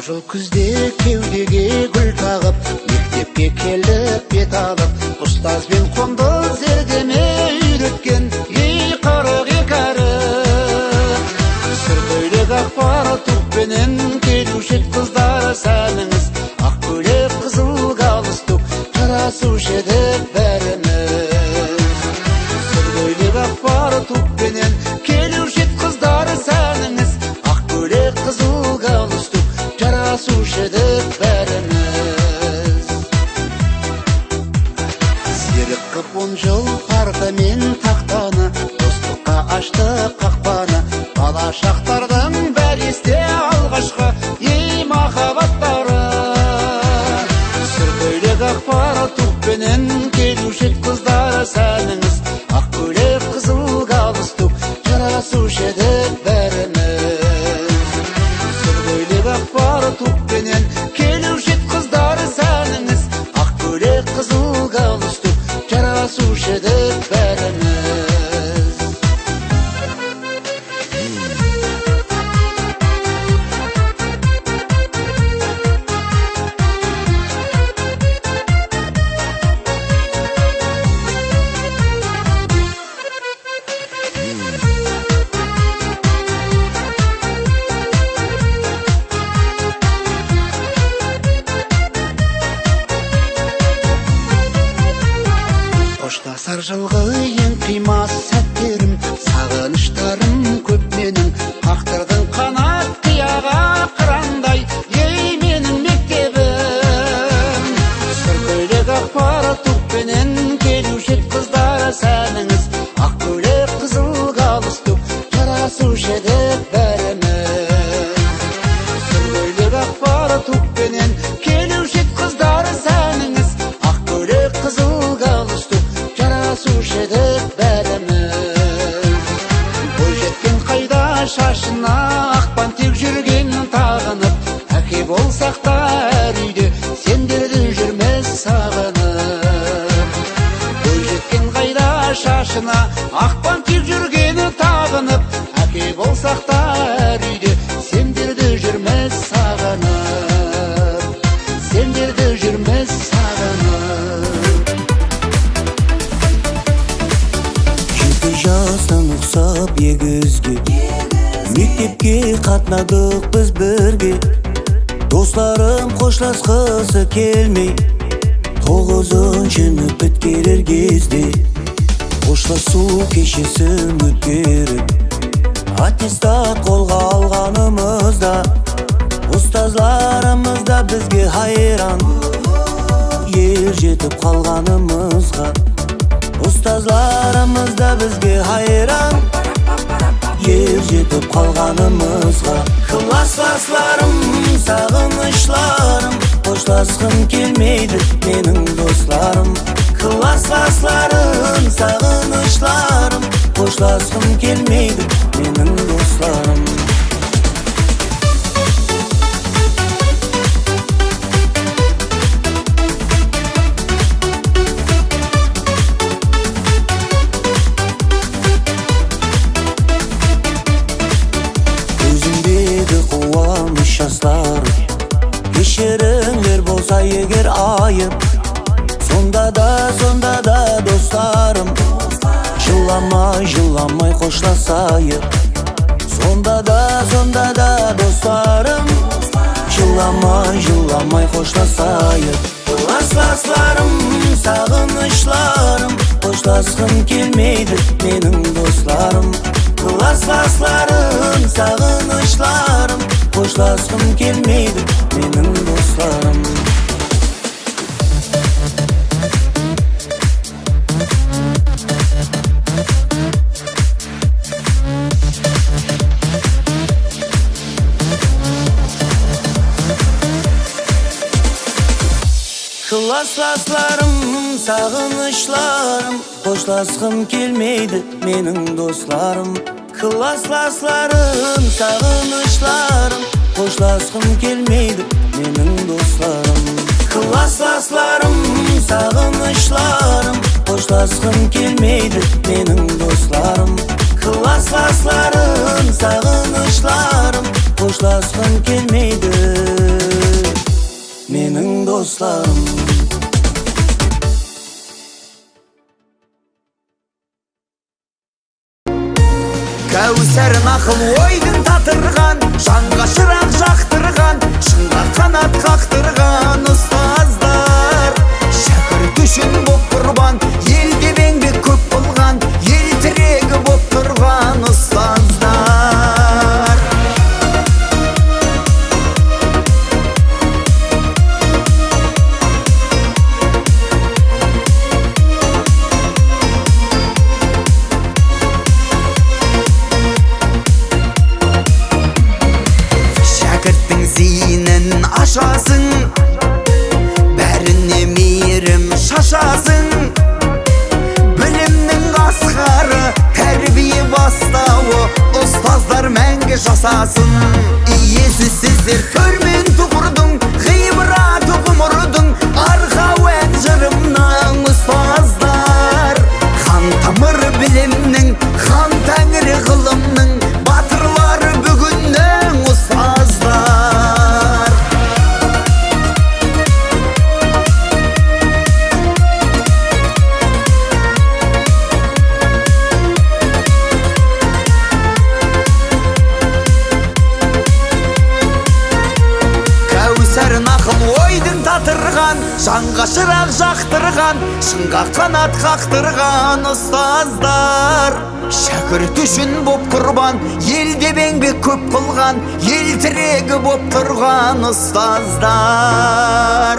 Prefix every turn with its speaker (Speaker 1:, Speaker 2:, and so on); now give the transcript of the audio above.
Speaker 1: жыл күзде кеудеге гүл тағып, мектепке келіп бет алып, ұстазбен қонды зердеме үйреткен ей 42 әрі. Сүркөйлек ақпар тұқпенен келуші қыздар сәніңіз, ақ көйлек қызыл галстук жарасушы еді бәріміз. Сүркөйлек ақпар тұқпенен келуші қыздар сәніңіз, ақ көйлек қызыл галстук жарасушы еді бәріміз. Серік қып 10 жыл парта мен тақтаны, достыққа ашты қақпаны, бала шақтардың бәр есте алғашқы ей махаббаттары. Сүркөйлек ақпар тұқпенен келуші қыздар сәніңіз, ақ көйлек қызыл галстук жарасушы еді бәріміз. Сүркөйлек ақпар тұқпенен келуші қыздар сәніңіз, ақ көйлек қызыл галстук жарасушы еді бәріміз. Қоштасар жылғы ең қимас сәттерім, сағыныштарым көп менің, қақтырдың қанат қияға қырандай ей менің мектебім. Сүркөйлек ақпар тұқпенен келуші қыздар сәніңіз, ақ көйлек қызыл галстук жарасушы еді бәріміз. Сүркөйлек ақпар тұқпенен келуші қыздар сәніңіз, ақ көйлек қызыл галстук жарасушы еді бәріміз. Бойжеткен қайда шашына ақпан тек жүрген тағынып, әке болсақ та әр үйде сендерді жүрмес сағынып. Бойжеткен қайда шашына ақпан тек жүрген тағынып, әке болсақ та әр үйде сендерді жүрмес сағынып, сендерді жүрмес сағынып.
Speaker 2: Жастан ұқсап егізге, мектепке қатнадық біз бірге. Достарым қошласқысы келмей, 9-шыны біткерер кезде. Қошласу кешесін өткеріп, аттестат қолға алғанымызда, ұстазларымыз да бізге хайран, ер жетіп қалғанымызға. Ұстазларымыз да бізге хайран, ер жетіп қалғанымызға. Классларым, сағынышларым, қоштасқым келмейді менің достарым. Классларым, сағынышларым, қоштасқым келмейді менің достарым. Кешіріңдер болса егер айып, сонда да достарым, жыламай қоштасайық. Сонда да достарым, жыламай қоштасайық. Классларым, сағынышларым, қоштасқым келмейді менің достарым. Классларым, сағынышларым, қоштасқым келмейді менің достарым. Классларым, сағынышларым, қоштасқым келмейді менің достарым. Классларым, сағынышларым, қоштасқым келмейді менің достарым. Классларым, сағынышларым, қоштасқым келмейді менің достарым. Классларым, сағынышларым, қоштасқым келмейді. достарым. Кәусәрін ақыл ойдың татырған, жанға шырақ жақтырған, шыңға қанат қақтырған ұстаздар. Шәкірт үшін боп құрбан, елде еңбек көп болған, ел тірегі боп тұрған ұстаздар. Шәкірттің зейінін ашасың, бәріне мейірім шашасың. Білімнің асқары, тәрбие бастауы, ұстаздар мәңгі жасасын. Иесі сіздер көрмен тұғырдың, ғибраты ғұмырдың, арқауән жырымның ұстаздар. Хан тамыр білімнің, хан тәңірі ғылымның, батырлары бүгіннің ұстаздар. Кәусәрін ақыл ойдың татырған, жанға шырақ жақтырған, шыңға қанат қақтырған ұстаздар. Шәкірт үшін боп құрбан, елде еңбек көп қылған, ел тірегі боп тұрған ұстаздар.